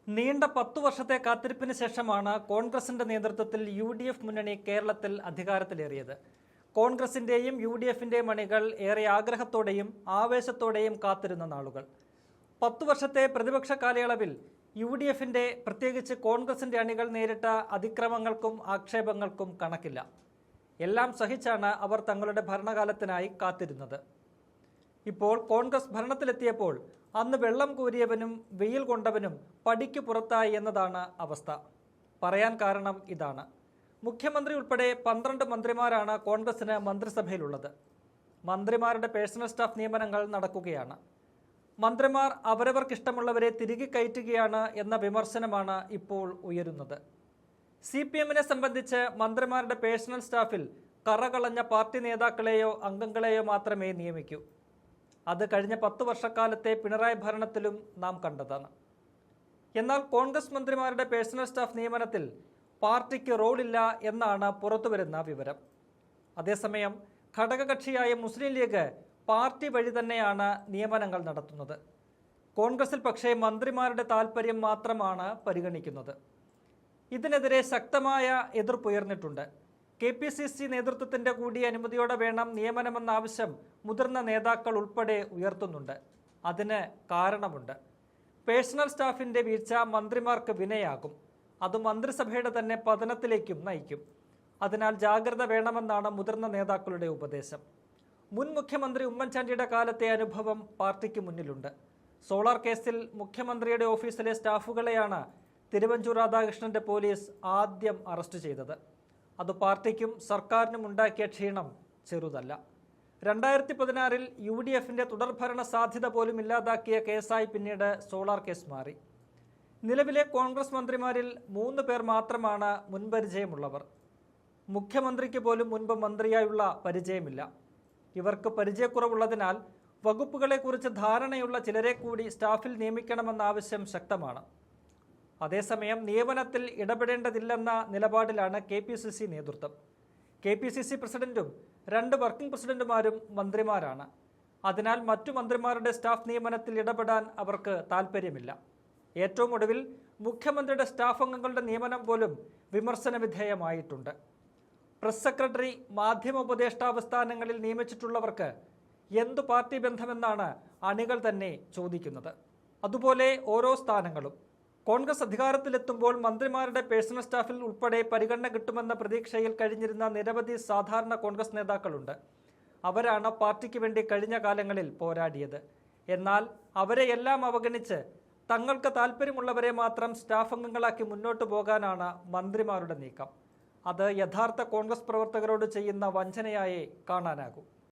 നീണ്ട 10 വർഷത്തെ കാത്തിരിപ്പിന് ശേഷമാണ് കോൺഗ്രസിന്റെ നേതൃത്വത്തിൽ UDF മുന്നണി കേരളത്തിൽ അധികാരത്തിലേറിയത്. കോൺഗ്രസിന്റെയും UDFന്റെയും അണികൾ ഏറെ ആഗ്രഹത്തോടെയും ആവേശത്തോടെയും കാത്തിരുന്ന നാളുകൾ. 10 വർഷത്തെ പ്രതിപക്ഷ കാലയളവിൽ UDFന്റെ പ്രത്യേകിച്ച് കോൺഗ്രസിന്റെ അണികൾ നേരിട്ട അതിക്രമങ്ങൾക്കും ആക്ഷേപങ്ങൾക്കും കണക്കില്ല. എല്ലാം സഹിച്ചാണ് അവർ തങ്ങളുടെ ഭരണകാലത്തിനായി കാത്തിരുന്നത്. ഇപ്പോൾ കോൺഗ്രസ് ഭരണത്തിലെത്തിയപ്പോൾ അന്ന് വെള്ളം കോരിയവനും വെയിൽ കൊണ്ടവനും പടിക്ക് പുറത്തായി എന്നതാണ് അവസ്ഥ. പറയാൻ കാരണം ഇതാണ്. മുഖ്യമന്ത്രി ഉൾപ്പെടെ 12 മന്ത്രിമാരാണ് കോൺഗ്രസിന് മന്ത്രിസഭയിലുള്ളത്. മന്ത്രിമാരുടെ പേഴ്സണൽ സ്റ്റാഫ് നിയമനങ്ങൾ നടക്കുകയാണ്. മന്ത്രിമാർ അവരവർക്കിഷ്ടമുള്ളവരെ തിരികെ കയറ്റുകയാണ് എന്ന വിമർശനമാണ് ഇപ്പോൾ ഉയരുന്നത്. CPMനെ സംബന്ധിച്ച് മന്ത്രിമാരുടെ പേഴ്സണൽ സ്റ്റാഫിൽ കറകളഞ്ഞ പാർട്ടി നേതാക്കളെയോ അംഗങ്ങളെയോ മാത്രമേ നിയമിക്കൂ. അത് കഴിഞ്ഞ 10 വർഷക്കാലത്തെ പിണറായി ഭരണത്തിലും നാം കണ്ടതാണ്. എന്നാൽ കോൺഗ്രസ് മന്ത്രിമാരുടെ പേഴ്സണൽ സ്റ്റാഫ് നിയമനത്തിൽ പാർട്ടിക്ക് റോളില്ല എന്നാണ് പുറത്തുവരുന്ന വിവരം. അതേസമയം ഘടകകക്ഷിയായ മുസ്ലിം ലീഗ് പാർട്ടി വഴി തന്നെയാണ് നിയമനങ്ങൾ നടത്തുന്നത്. കോൺഗ്രസിൽ പക്ഷേ മന്ത്രിമാരുടെ താൽപ്പര്യം മാത്രമാണ് പരിഗണിക്കുന്നത്. ഇതിനെതിരെ ശക്തമായ എതിർപ്പുയർന്നിട്ടുണ്ട്. KPCC നേതൃത്വത്തിന്റെ കൂടി അനുമതിയോടെ വേണം നിയമനമെന്ന ആവശ്യം മുതിർന്ന നേതാക്കൾ ഉൾപ്പെടെ ഉയർത്തുന്നുണ്ട്. അതിന് കാരണമുണ്ട്. പേഴ്സണൽ സ്റ്റാഫിന്റെ വീഴ്ച മന്ത്രിമാർക്ക് വിനയാകും. അത് മന്ത്രിസഭയുടെ തന്നെ പതനത്തിലേക്കും നയിക്കും. അതിനാൽ ജാഗ്രത വേണമെന്നാണ് മുതിർന്ന നേതാക്കളുടെ ഉപദേശം. മുൻ മുഖ്യമന്ത്രി ഉമ്മൻചാണ്ടിയുടെ കാലത്തെ അനുഭവം പാർട്ടിക്ക് മുന്നിലുണ്ട്. സോളാർ കേസിൽ മുഖ്യമന്ത്രിയുടെ ഓഫീസിലെ സ്റ്റാഫുകളെയാണ് തിരുവഞ്ചൂർ രാധാകൃഷ്ണന്റെ പോലീസ് ആദ്യം അറസ്റ്റ് ചെയ്തത്. അത് പാർട്ടിക്കും സർക്കാരിനും ഉണ്ടാക്കിയ ക്ഷീണം ചെറുതല്ല. 2016 UDFന്റെ തുടർഭരണ സാധ്യത പോലും ഇല്ലാതാക്കിയ കേസായി പിന്നീട് സോളാർ കേസ് മാറി. നിലവിലെ കോൺഗ്രസ് മന്ത്രിമാരിൽ 3 പേർ മാത്രമാണ് മുൻപരിചയമുള്ളവർ. മുഖ്യമന്ത്രിക്ക് പോലും മുൻപ് മന്ത്രിയായുള്ള പരിചയമില്ല. ഇവർക്ക് പരിചയക്കുറവുള്ളതിനാൽ വകുപ്പുകളെക്കുറിച്ച് ധാരണയുള്ള ചിലരെ കൂടി സ്റ്റാഫിൽ നിയമിക്കണമെന്ന ആവശ്യം ശക്തമാണ്. അതേസമയം നിയമനത്തിൽ ഇടപെടേണ്ടതില്ലെന്ന നിലപാടിലാണ് KPCC നേതൃത്വം. KPCC പ്രസിഡന്റും 2 വർക്കിംഗ് പ്രസിഡന്റുമാരും മന്ത്രിമാരാണ്. അതിനാൽ മറ്റു മന്ത്രിമാരുടെ സ്റ്റാഫ് നിയമനത്തിൽ ഇടപെടാൻ അവർക്ക് താൽപ്പര്യമില്ല. ഏറ്റവും ഒടുവിൽ മുഖ്യമന്ത്രിയുടെ സ്റ്റാഫ് അംഗങ്ങളുടെ നിയമനം പോലും വിമർശന വിധേയമായിട്ടുണ്ട്. പ്രസ് സെക്രട്ടറി, മാധ്യമ ഉപദേഷ്ടാവ് സ്ഥാനങ്ങളിൽ നിയമിച്ചിട്ടുള്ളവർക്ക് എന്തു പാർട്ടി ബന്ധമെന്നാണ് അണികൾ തന്നെ ചോദിക്കുന്നത്. അതുപോലെ ഓരോ സ്ഥാനങ്ങളും കോൺഗ്രസ് അധികാരത്തിലെത്തുമ്പോൾ മന്ത്രിമാരുടെ പേഴ്സണൽ സ്റ്റാഫിൽ ഉൾപ്പെടെ പരിഗണന കിട്ടുമെന്ന പ്രതീക്ഷയിൽ കഴിഞ്ഞിരുന്ന നിരവധി സാധാരണ കോൺഗ്രസ് നേതാക്കളുണ്ട്. അവരാണ് പാർട്ടിക്ക് വേണ്ടി കഴിഞ്ഞ കാലങ്ങളിൽ പോരാടിയത്. എന്നാൽ അവരെയെല്ലാം അവഗണിച്ച് തങ്ങൾക്ക് താല്പര്യമുള്ളവരെ മാത്രം സ്റ്റാഫ് അംഗങ്ങളാക്കി മുന്നോട്ട് പോകാനാണ് മന്ത്രിമാരുടെ നീക്കം. അത് യഥാർത്ഥ കോൺഗ്രസ് പ്രവർത്തകരോട് ചെയ്യുന്ന വഞ്ചനയായേ കാണാനാകൂ.